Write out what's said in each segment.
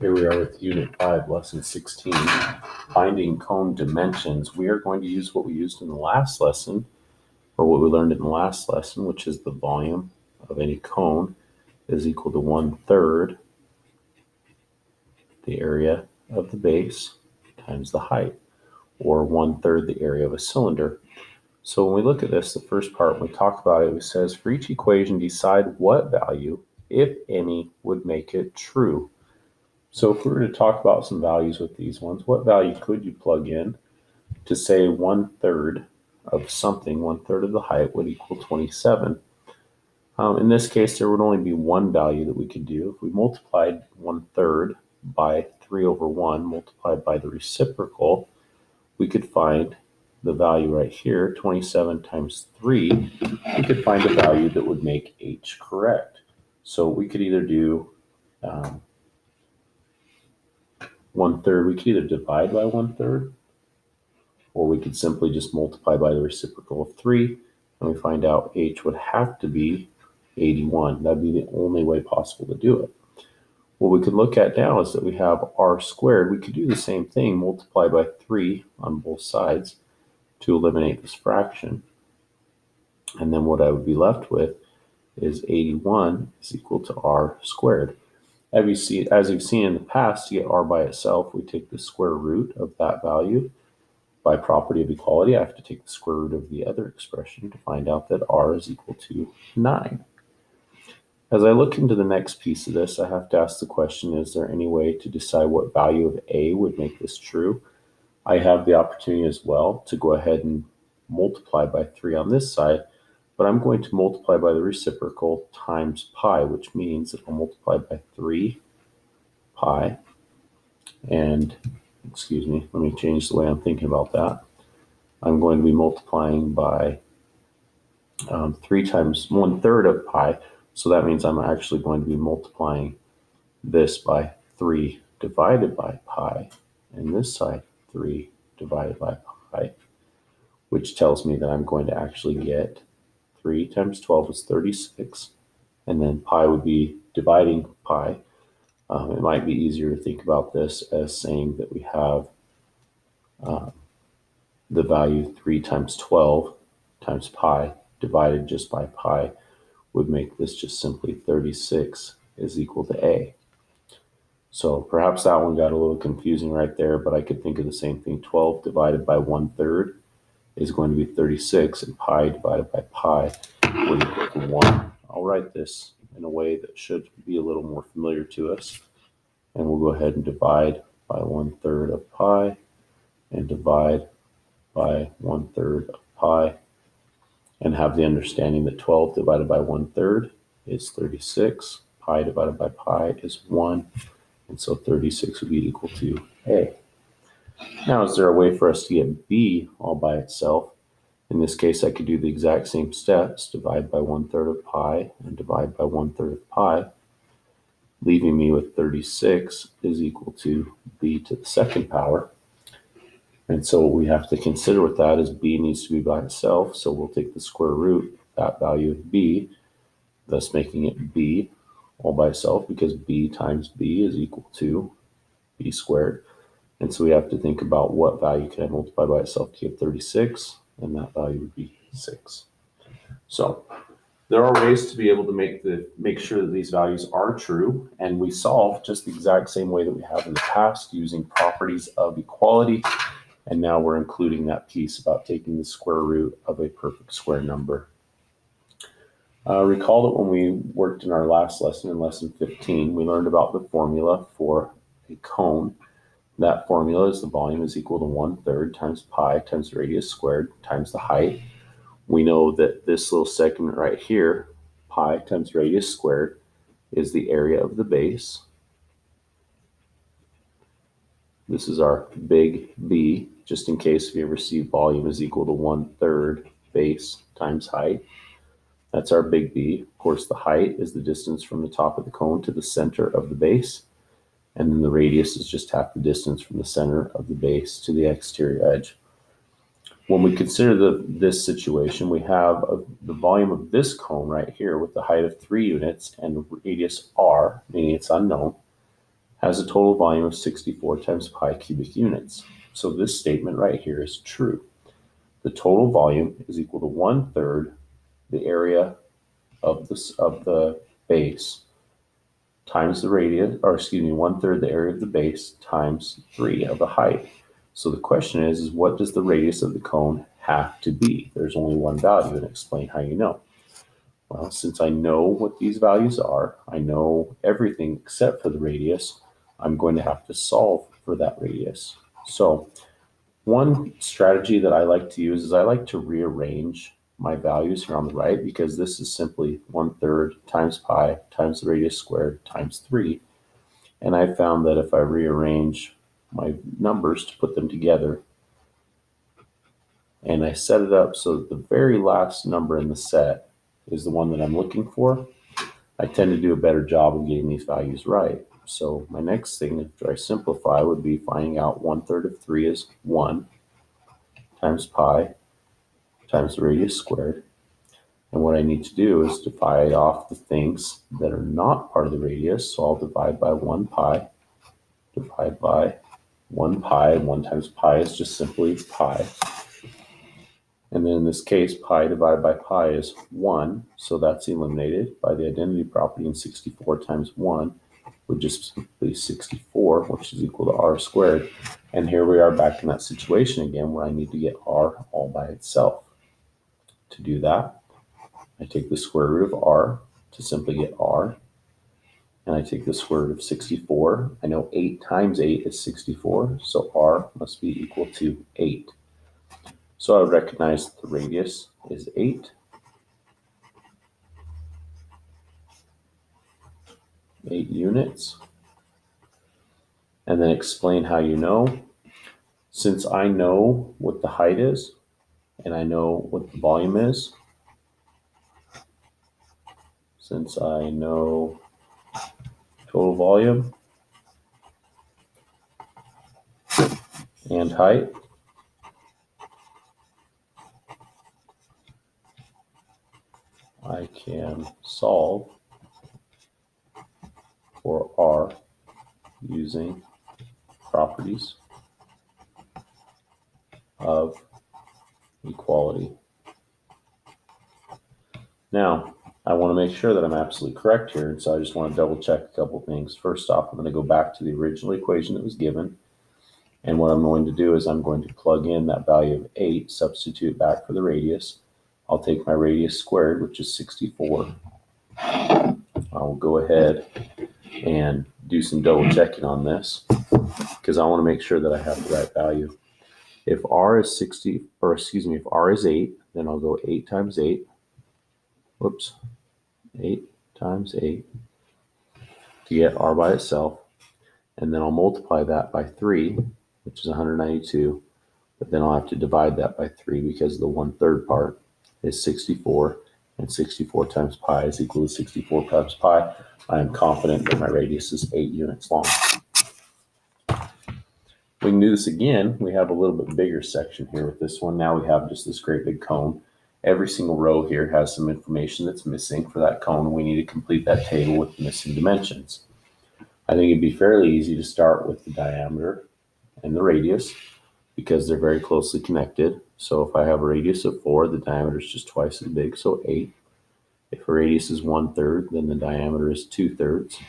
Here we are with Unit 5, Lesson 16, Finding Cone Dimensions. We are going to use what we used in the last lesson, or what we learned in the last lesson, which is the volume of any cone is equal to 1/3 the area of the base times the height, or 1/3 the area of a cylinder. So when we look at this, the first part, when we talk about it, it says, for each equation, decide what value, if any, would make it true. So if we were to talk about some values with these ones, what value could you plug in to say 1/3 of something, 1/3 of the height would equal 27? In this case, there would only be one value that we could do. If we multiplied 1/3 by 3/1 multiplied by the reciprocal, we could find the value right here, 27 times 3. We could find a value that would make H correct. So we could either do 1/3, we could either divide by 1/3, or we could simply just multiply by the reciprocal of 3, and we find out H would have to be 81. That'd be the only way possible to do it. What we could look at now is that we have R squared. We could do the same thing, multiply by 3 on both sides to eliminate this fraction. And then what I would be left with is 81 is equal to R squared. As you've seen in the past, to get R by itself, we take the square root of that value. By property of equality, I have to take the square root of the other expression to find out that R is equal to 9. As I look into the next piece of this, I have to ask the question, is there any way to decide what value of A would make this true? I have the opportunity as well to go ahead and multiply by 3 on this side, but I'm going to multiply by the reciprocal times pi, which means that I'll multiply by 3 pi, and let me change the way I'm thinking about that. I'm going to be multiplying by 3 times 1/3 of pi, so that means I'm actually going to be multiplying this by 3 divided by pi, and this side 3 divided by pi, which tells me that I'm going to actually get 3 times 12 is 36, and then pi would be dividing pi. It might be easier to think about this as saying that we have the value 3 times 12 times pi divided just by pi would make this just simply 36 is equal to A. So perhaps that one got a little confusing right there, but I could think of the same thing. 12 divided by 1/3 is going to be 36, and pi divided by pi would equal to 1. I'll write this in a way that should be a little more familiar to us. And we'll go ahead and divide by 1/3 of pi and divide by 1/3 of pi, and have the understanding that 12 divided by 1/3 is 36. Pi divided by pi is 1. And so 36 would be equal to A. Now, is there a way for us to get B all by itself? In this case, I could do the exact same steps, divide by 1/3 of pi and divide by 1/3 of pi, leaving me with 36 is equal to B to the second power. And so what we have to consider with that is B needs to be by itself, so we'll take the square root of that value of B, thus making it B all by itself, because B times B is equal to B squared. And so we have to think about what value can I multiply by itself to get 36, and that value would be 6. So there are ways to be able to make sure that these values are true, and we solve just the exact same way that we have in the past using properties of equality. And now we're including that piece about taking the square root of a perfect square number. Recall that when we worked in our last lesson, in lesson 15, we learned about the formula for a cone. That formula is the volume is equal to 1/3 times pi times the radius squared times the height. We know that this little segment right here, pi times radius squared, is the area of the base. This is our big B, just in case if you ever see volume is equal to 1/3 base times height. That's our big B. Of course, the height is the distance from the top of the cone to the center of the base. And then the radius is just half the distance from the center of the base to the exterior edge. When we consider this situation, we have the volume of this cone right here with the height of 3 units and radius R, meaning it's unknown. has a total volume of 64 times pi cubic units. So this statement right here is true. The total volume is equal to 1/3 the area of the base times the radius, or excuse me, 1/3 the area of the base times 3 of the height. So the question is what does the radius of the cone have to be? There's only one value, and explain how you know. Well, since I know what these values are, I know everything except for the radius, I'm going to have to solve for that radius. So one strategy that I like to use is I like to rearrange my values here on the right, because this is simply 1/3 times pi times the radius squared times 3. And I found that if I rearrange my numbers to put them together, and I set it up so that the very last number in the set is the one that I'm looking for, I tend to do a better job of getting these values right. So my next thing, after I simplify, would be finding out 1/3 of 3 is 1 times pi times the radius squared. And what I need to do is divide off the things that are not part of the radius. So I'll divide by 1 pi, divide by 1 pi. 1 times pi is just simply pi. And then in this case, pi divided by pi is 1. So that's eliminated by the identity property, and 64 times 1 would just be 64, which is equal to r squared. And here we are back in that situation again where I need to get r all by itself. To do that, I take the square root of r to simply get r. And I take the square root of 64. I know 8 times 8 is 64, so r must be equal to 8. So I would recognize that the radius is 8. 8 units. And then explain how you know. Since I know what the height is, and I know what the volume is, since I know total volume and height, I can solve for r using properties of equality. Now, I want to make sure that I'm absolutely correct here, and so I just want to double check a couple things. First off, I'm going to go back to the original equation that was given, and what I'm going to do is I'm going to plug in that value of 8, substitute back for the radius. I'll take my radius squared, which is 64. I'll go ahead and do some double checking on this, because I want to make sure that I have the right value. If r is 60, or excuse me, if r is 8, then I'll go 8 times 8. Whoops, 8 times 8 to get r by itself. And then I'll multiply that by 3, which is 192. But then I'll have to divide that by 3 because the 1/3 part is 64. And 64 times pi is equal to 64 times pi. I am confident that my radius is 8 units long. We can do this again. We have a little bit bigger section here with this one. Now we have just this great big cone. Every single row here has some information that's missing for that cone. We need to complete that table with the missing dimensions. I think it'd be fairly easy to start with the diameter and the radius because they're very closely connected. So if I have a radius of 4, the diameter is just twice as big, so 8. If a radius is 1/3, then the diameter is 2/3.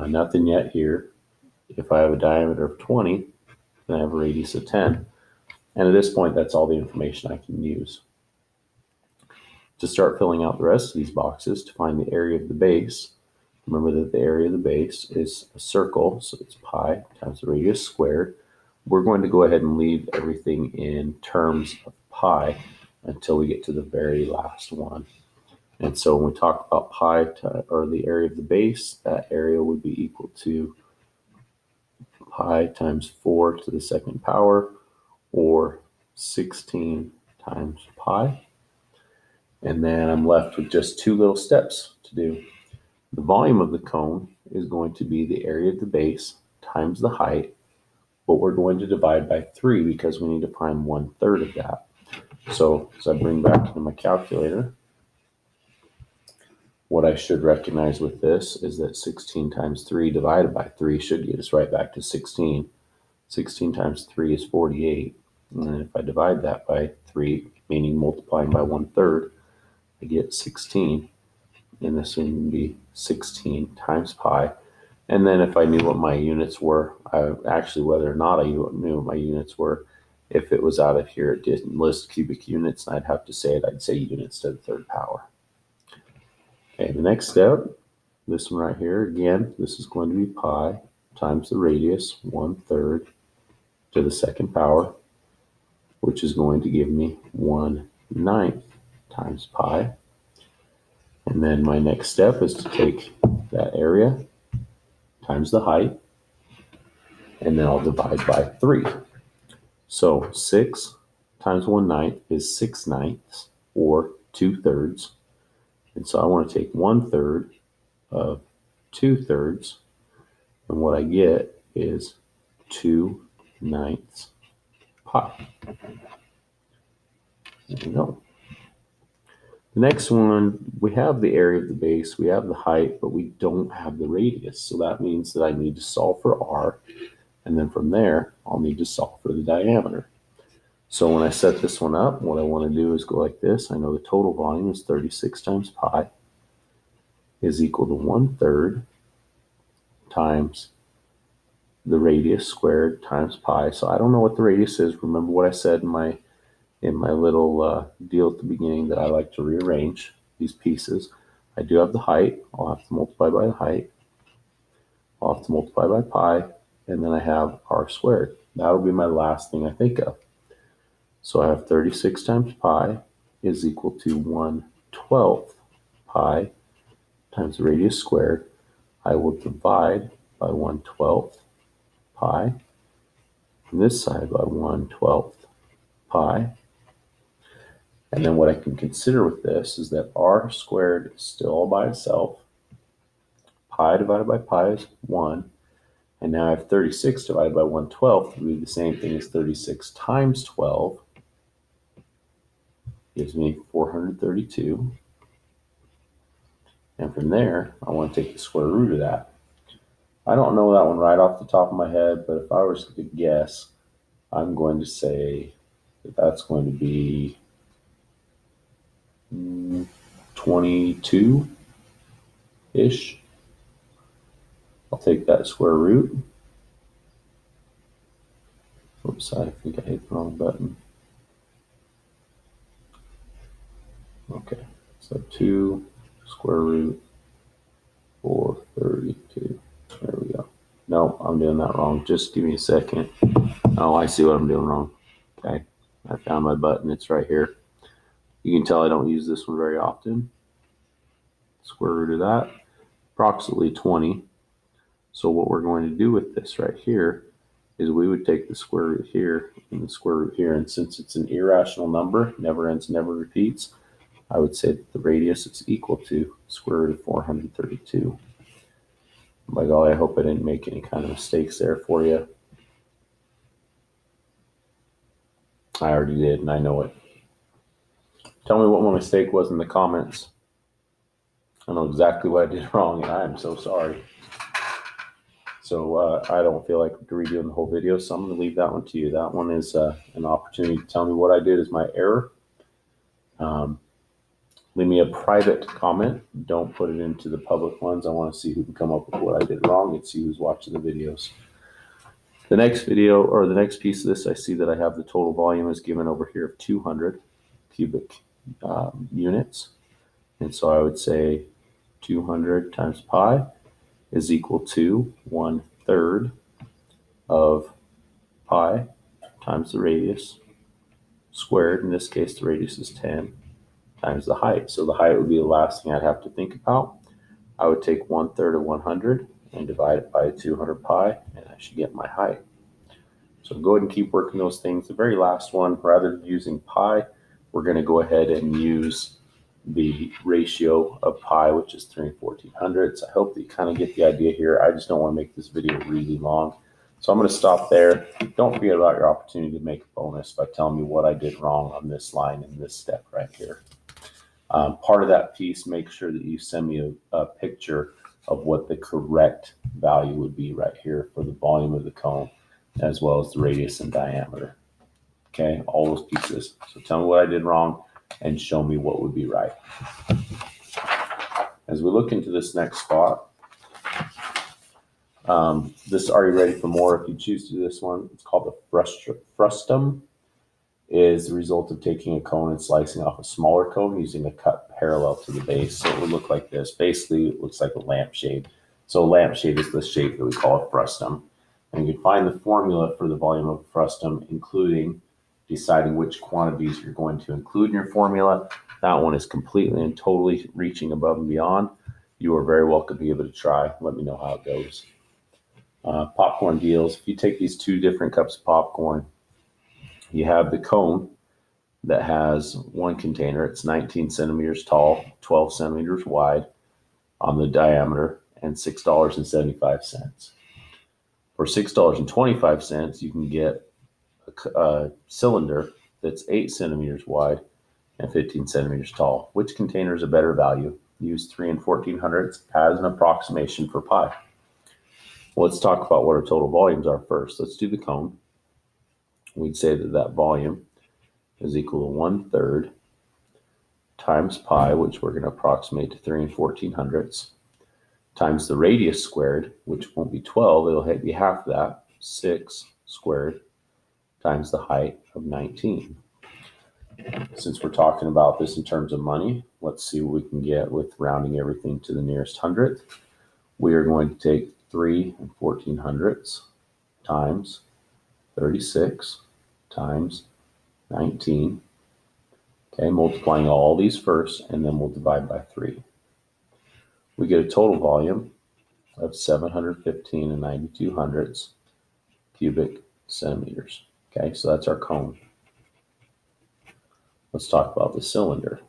Nothing yet here. If I have a diameter of 20, then I have a radius of 10. And at this point, that's all the information I can use. To start filling out the rest of these boxes, to find the area of the base, remember that the area of the base is a circle, so it's pi times the radius squared. We're going to go ahead and leave everything in terms of pi until we get to the very last one. And so when we talk about pi, or the area of the base, that area would be equal to pi times 4 to the second power, or 16 times pi. And then I'm left with just 2 little steps to do. The volume of the cone is going to be the area of the base times the height, but we're going to divide by 3 because we need to find 1/3 of that. So as I bring back into my calculator, what I should recognize with this is that 16 times 3 divided by 3 should get us right back to 16. 16 times 3 is 48. And then if I divide that by 3, meaning multiplying by 1/3, I get 16. And this would be 16 times pi. And then if I knew what my units were, actually whether or not I knew what my units were, if it was out of here, it didn't list cubic units, and I'd have to say it, I'd say units to the third power. Okay, the next step, this one right here, again, this is going to be pi times the radius, 1/3 to the second power, which is going to give me 1/9 times pi. And then my next step is to take that area times the height, and then I'll divide by 3. So 6 times 1/9 is 6/9, or 2/3. And so I want to take 1/3 of 2/3, and what I get is 2/9 pi. There we go. The next one, we have the area of the base, we have the height, but we don't have the radius. So that means that I need to solve for r, and then from there, I'll need to solve for the diameter. So when I set this one up, what I want to do is go like this. I know the total volume is 36 times pi is equal to 1/3 times the radius squared times pi. So I don't know what the radius is. Remember what I said in my little deal at the beginning, that I like to rearrange these pieces. I do have the height. I'll have to multiply by the height. I'll have to multiply by pi, and then I have r squared. That'll be my last thing I think of. So I have 36 times pi is equal to 1/12 pi times the radius squared. I will divide by 1/12 pi, and this side by 1/12 pi. And then what I can consider with this is that r squared is still all by itself. Pi divided by pi is 1. And now I have 36 divided by 1/12 would be the same thing as 36 times 12. Gives me 432. And from there, I want to take the square root of that. I don't know that one right off the top of my head, but if I was to guess, I'm going to say that that's going to be 22-ish. I'll take that square root. Oops, I think I hit the wrong button. Okay, so 2 square root 432. There we go. No, I'm doing that wrong. Just give me a second. Oh, I see what I'm doing wrong. Okay, I found my button. It's right here. You can tell I don't use this one very often. Square root of that, approximately 20. So what we're going to do with this right here is we would take the square root here and the square root here, and since it's an irrational number, never ends, never repeats, I would say that the radius is equal to square root of 432. By golly, I hope I didn't make any kind of mistakes there for you. I already did, and I know it. Tell me what my mistake was in the comments. I know exactly what I did wrong, and I am so sorry. So I don't feel like redoing the whole video, so I'm going to leave that one to you. That one is an opportunity to tell me what I did is my error. Leave me a private comment. Don't put it into the public ones. I want to see who can come up with what I did wrong and see who's watching the videos. The next video, or the next piece of this, I see that I have the total volume is given over here of 200 cubic units. And so I would say 200 times pi is equal to 1/3 of pi times the radius squared. In this case, the radius is 10 times the height. So the height would be the last thing I'd have to think about. I would take 1/3 of 100 and divide it by 200 pi, and I should get my height. So go ahead and keep working those things. The very last one, rather than using pi, we're going to go ahead and use the ratio of pi, which is 3 1400ths. I hope that you kind of get the idea here. I just don't want to make this video really long. So I'm going to stop there. Don't forget about your opportunity to make a bonus by telling me what I did wrong on this line in this step right here. Part of that piece, make sure that you send me a picture of what the correct value would be right here for the volume of the cone, as well as the radius and diameter. Okay, all those pieces. So tell me what I did wrong and show me what would be right. As we look into this next spot, this are you ready for more if you choose to do this one. It's called the frustum. Is the result of taking a cone and slicing off a smaller cone using a cut parallel to the base. So it would look like this. Basically, it looks like a lampshade. So a lampshade is the shape that we call a frustum. And you can find the formula for the volume of a frustum, including deciding which quantities you're going to include in your formula. That one is completely and totally reaching above and beyond. You are very welcome to give it a try. Let me know how it goes. Popcorn deals. If you take these 2 different cups of popcorn, you have the cone that has one container. It's 19 centimeters tall, 12 centimeters wide on the diameter, and $6.75. For $6.25, you can get a cylinder that's 8 centimeters wide and 15 centimeters tall. Which container is a better value? Use 3 1400ths as an approximation for pi. Well, let's talk about what our total volumes are first. Let's do the cone. We'd say that volume is equal to 1/3 times pi, which we're going to approximate to 3 1400ths, times the radius squared, which won't be 12, it'll be half that, 6 squared, times the height of 19. Since we're talking about this in terms of money, let's see what we can get with rounding everything to the nearest hundredth. We are going to take 3 1400ths times 36 times 19. Okay, multiplying all these first, and then we'll divide by 3. We get a total volume of 715 92 cubic centimeters. Okay, so that's our cone. Let's talk about the cylinder.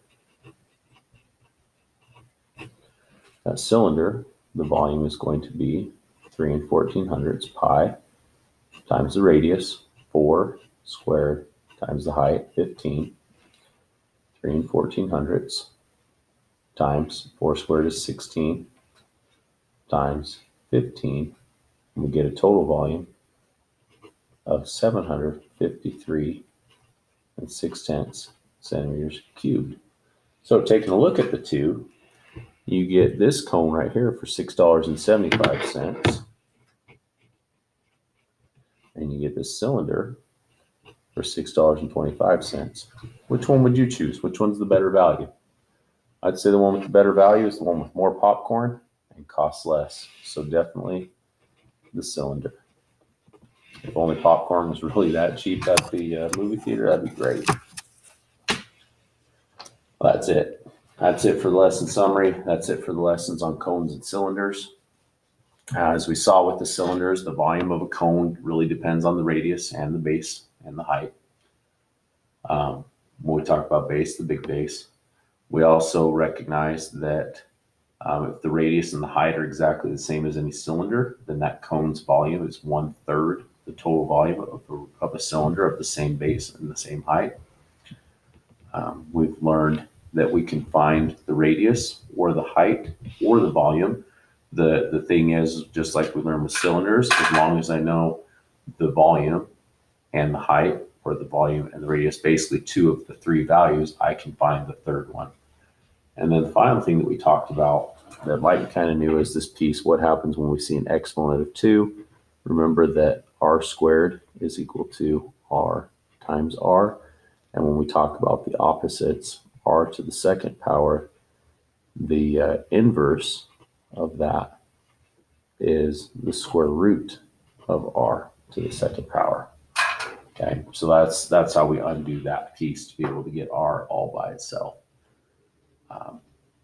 That cylinder, the volume is going to be 3 1400ths pi times the radius, 4 squared, times the height, 15. 3 1400ths times 4 squared is 16 times 15. And we get a total volume of 753 6/10 centimeters cubed. So taking a look at the two, you get this cone right here for $6.75. And you get this cylinder for $6.25. Which one would you choose? Which one's the better value? I'd say the one with the better value is the one with more popcorn and costs less. So definitely the cylinder. If only popcorn was really that cheap at the movie theater, that'd be great. Well, that's it. That's it for the lesson summary. That's it for the lessons on cones and cylinders. As we saw with the cylinders, the volume of a cone really depends on the radius and the base and the height. When we talk about base, the big base, we also recognize that if the radius and the height are exactly the same as any cylinder, then that cone's volume is 1/3 the total volume of a cylinder of the same base and the same height. We've learned that we can find the radius or the height or the volume. The thing is, just like we learned with cylinders, as long as I know the volume and the height, or the volume and the radius, basically 2 of the 3 values, I can find the third one. And then the final thing that we talked about that might be kind of new is this piece. What happens when we see an exponent of 2? Remember that r squared is equal to r times r. And when we talk about the opposites, r to the second power, the inverse of that is the square root of r to the second power. Okay, so that's how we undo that piece to be able to get r all by itself.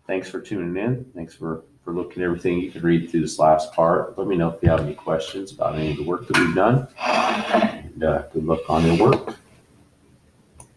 Thanks for tuning in. Thanks for looking at everything. You can read through this last part. Let me know if you have any questions about any of the work that we've done. And good luck on your work.